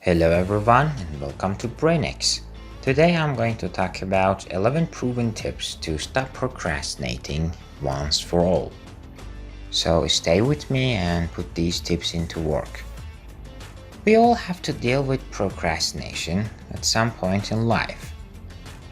Hello everyone and welcome to BrainX. Today I'm going to talk about 11 proven tips to stop procrastinating once for all. So stay with me and put these tips into work. We all have to deal with procrastination at some point in life.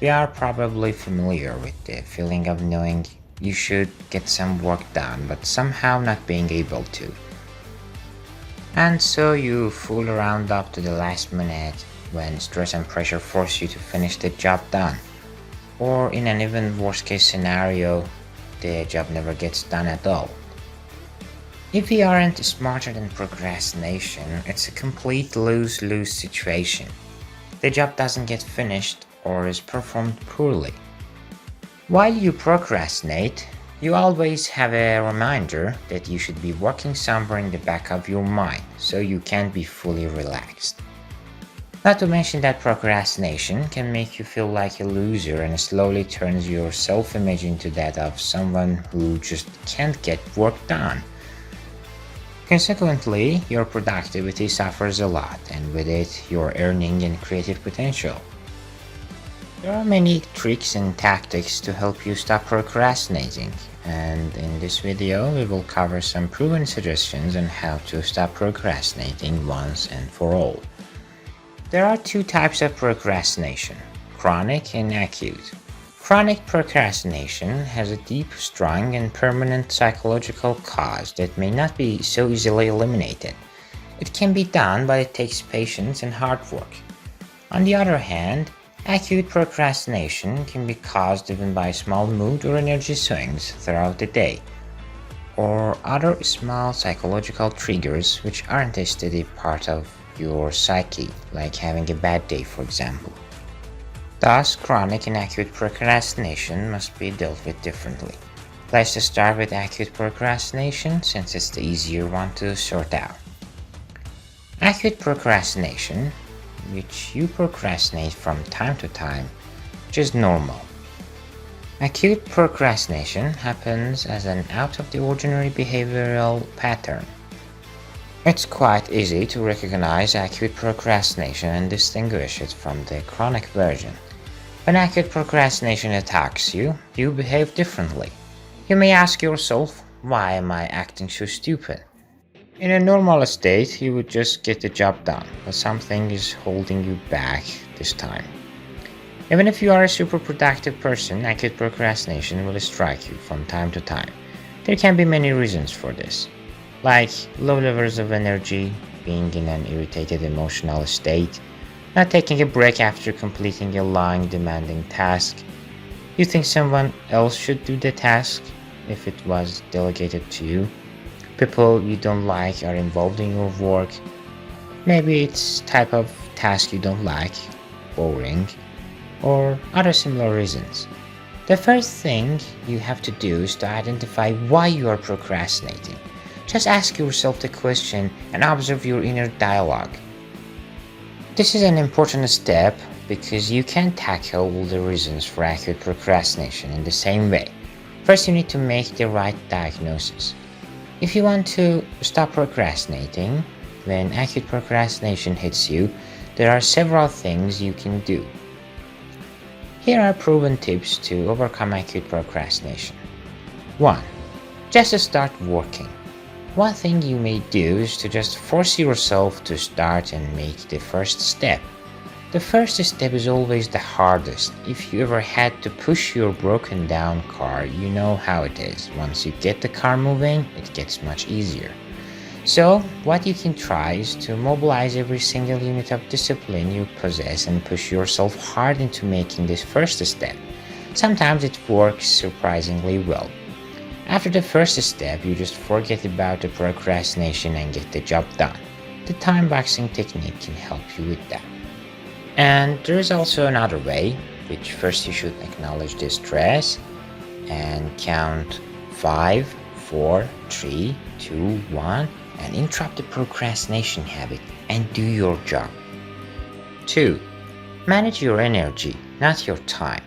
We are probably familiar with the feeling of knowing you should get some work done but somehow not being able to. And so you fool around up to the last minute when stress and pressure force you to finish the job done. Or in an even worse case scenario, the job never gets done at all. If we aren't smarter than procrastination, it's a complete lose-lose situation. The job doesn't get finished or is performed poorly. While you procrastinate, you always have a reminder that you should be working somewhere in the back of your mind, so you can't be fully relaxed. Not to mention that procrastination can make you feel like a loser and slowly turns your self-image into that of someone who just can't get work done. Consequently, your productivity suffers a lot, and with it, your earning and creative potential. There are many tricks and tactics to help you stop procrastinating, and in this video we will cover some proven suggestions on how to stop procrastinating once and for all. There are two types of procrastination: chronic and acute. Chronic procrastination has a deep, strong, and permanent psychological cause that may not be so easily eliminated. It can be done, but it takes patience and hard work. On the other hand, acute procrastination can be caused even by small mood or energy swings throughout the day, or other small psychological triggers which aren't a steady part of your psyche, like having a bad day, for example. Thus, chronic and acute procrastination must be dealt with differently. Let's just start with acute procrastination since it's the easier one to sort out. Acute procrastination, which you procrastinate from time to time, which is normal. Acute procrastination happens as an out-of-the-ordinary behavioral pattern. It's quite easy to recognize acute procrastination and distinguish it from the chronic version. When acute procrastination attacks you, you behave differently. You may ask yourself, why am I acting so stupid? In a normal state, you would just get the job done, but something is holding you back this time. Even if you are a super productive person, acute procrastination will strike you from time to time. There can be many reasons for this, like low levels of energy, being in an irritated emotional state, not taking a break after completing a long, demanding task. You think someone else should do the task if it was delegated to you. People you don't like are involved in your work. Maybe it's type of task you don't like, boring, or other similar reasons. The first thing you have to do is to identify why you are procrastinating. Just ask yourself the question and observe your inner dialogue. This is an important step because you can't tackle all the reasons for acute procrastination in the same way. First, you need to make the right diagnosis. If you want to stop procrastinating, when acute procrastination hits you, there are several things you can do. Here are proven tips to overcome acute procrastination. 1. Just start working. One thing you may do is to just force yourself to start and make the first step. The first step is always the hardest. If you ever had to push your broken down car, you know how it is. Once you get the car moving, it gets much easier. So, what you can try is to mobilize every single unit of discipline you possess and push yourself hard into making this first step. Sometimes it works surprisingly well. After the first step, you just forget about the procrastination and get the job done. The time boxing technique can help you with that. And there is also another way, which first you should acknowledge the stress and count 5, 4, 3, 2, 1 and interrupt the procrastination habit and do your job. 2. Manage your energy, not your time.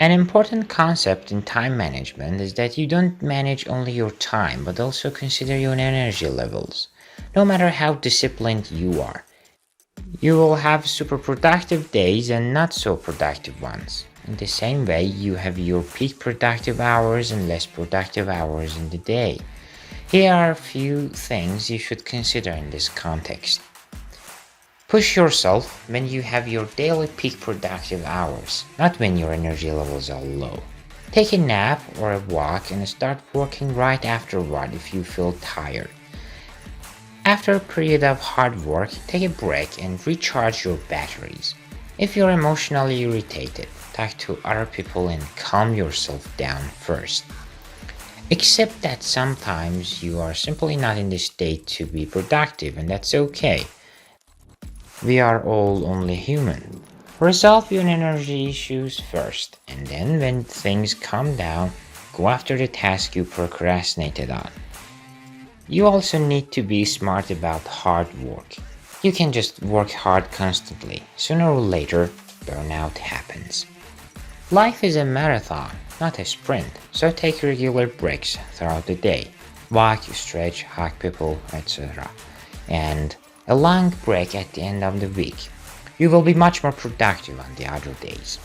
An important concept in time management is that you don't manage only your time but also consider your energy levels. No matter how disciplined you are, You will have super productive days and not so productive ones. In the same way, you have your peak productive hours and less productive hours in the day. Here are a few things you should consider in this context. Push yourself when you have your daily peak productive hours, not when your energy levels are low. Take a nap or a walk and start working right afterward if you feel tired. After a period of hard work, take a break and recharge your batteries. If you're emotionally irritated, talk to other people and calm yourself down first. Accept that sometimes you are simply not in the state to be productive, and that's okay. We are all only human. Resolve your energy issues first, and then when things calm down, go after the task you procrastinated on. You also need to be smart about hard work. You can just work hard constantly. Sooner or later, burnout happens. Life is a marathon, not a sprint, so take regular breaks throughout the day. Walk, stretch, hug people, etc. And a long break at the end of the week. You will be much more productive on the other days.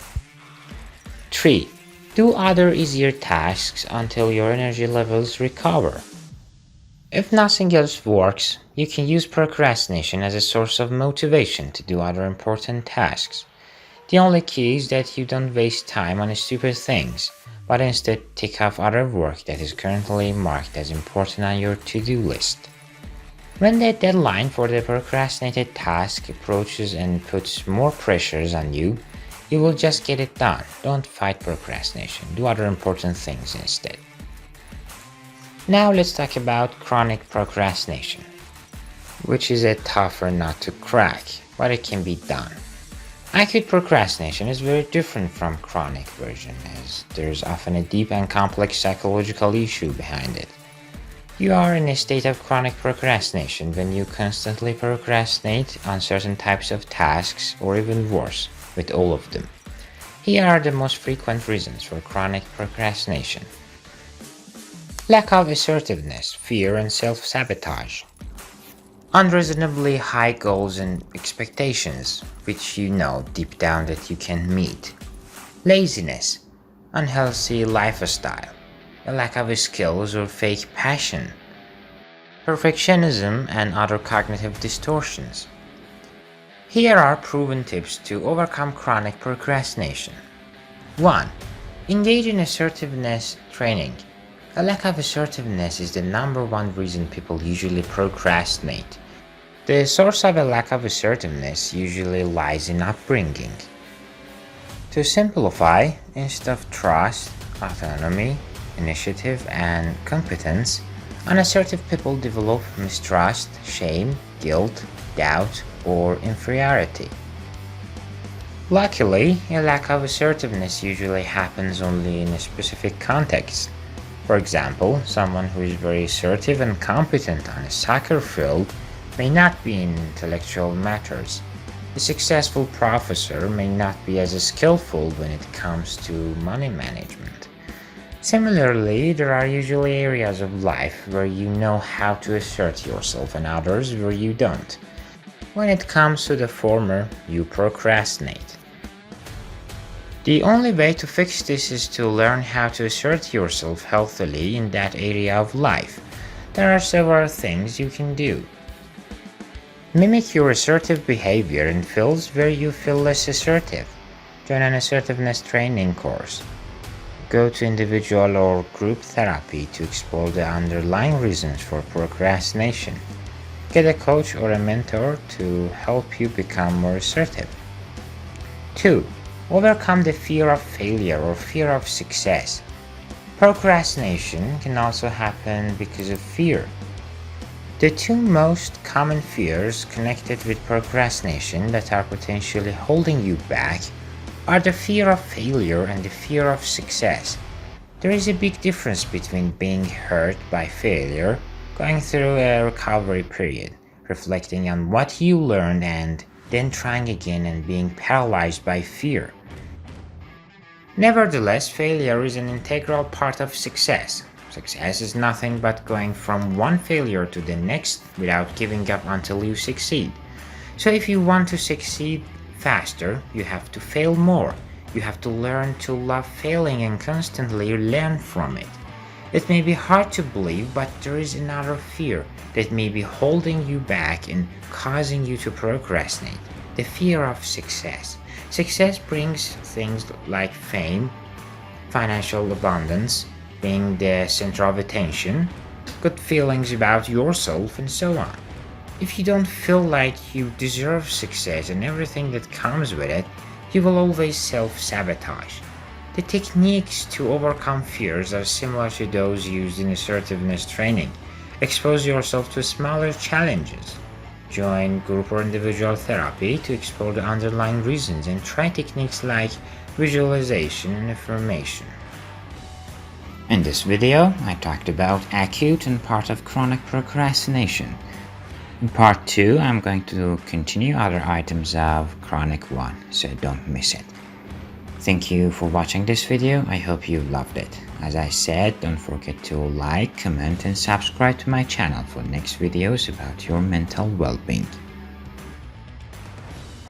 3. Do other easier tasks until your energy levels recover. If nothing else works, you can use procrastination as a source of motivation to do other important tasks. The only key is that you don't waste time on stupid things, but instead tick off other work that is currently marked as important on your to-do list. When the deadline for the procrastinated task approaches and puts more pressures on you, you will just get it done. Don't fight procrastination. Do other important things instead. Now let's talk about chronic procrastination, which is a tougher nut to crack, but it can be done. Acute procrastination is very different from chronic version, as there's often a deep and complex psychological issue behind it. You are in a state of chronic procrastination when you constantly procrastinate on certain types of tasks, or even worse, with all of them. Here are the most frequent reasons for chronic procrastination. Lack of assertiveness, fear, and self-sabotage. Unreasonably high goals and expectations, which you know deep down that you can meet. Laziness, unhealthy lifestyle, a lack of skills or fake passion. Perfectionism and other cognitive distortions. Here are proven tips to overcome chronic procrastination. 1. Engage in assertiveness training. A lack of assertiveness is the number one reason people usually procrastinate. The source of a lack of assertiveness usually lies in upbringing. To simplify, instead of trust, autonomy, initiative, and competence, unassertive people develop mistrust, shame, guilt, doubt, or inferiority. Luckily, a lack of assertiveness usually happens only in a specific context. For example, someone who is very assertive and competent on a soccer field may not be in intellectual matters. A successful professor may not be as skillful when it comes to money management. Similarly, there are usually areas of life where you know how to assert yourself and others where you don't. When it comes to the former, you procrastinate. The only way to fix this is to learn how to assert yourself healthily in that area of life. There are several things you can do. Mimic your assertive behavior in fields where you feel less assertive. Join an assertiveness training course. Go to individual or group therapy to explore the underlying reasons for procrastination. Get a coach or a mentor to help you become more assertive. 2. Overcome the fear of failure or fear of success. Procrastination can also happen because of fear. The two most common fears connected with procrastination that are potentially holding you back are the fear of failure and the fear of success. There is a big difference between being hurt by failure, going through a recovery period, reflecting on what you learned, and then trying again and being paralyzed by fear. Nevertheless, failure is an integral part of success. Success is nothing but going from one failure to the next without giving up until you succeed. So if you want to succeed faster, you have to fail more. You have to learn to love failing and constantly learn from it. It may be hard to believe, but there is another fear that may be holding you back and causing you to procrastinate: the fear of success. Success brings things like fame, financial abundance, being the center of attention, good feelings about yourself, and so on. If you don't feel like you deserve success and everything that comes with it, you will always self-sabotage. The techniques to overcome fears are similar to those used in assertiveness training. Expose yourself to smaller challenges. Join group or individual therapy to explore the underlying reasons, and try techniques like visualization and affirmation. In this video, I talked about acute and part of chronic procrastination. In part 2, I'm going to continue other items of chronic 1, so don't miss it. Thank you for watching this video. I hope you loved it. As I said, don't forget to like, comment, and subscribe to my channel for next videos about your mental well-being.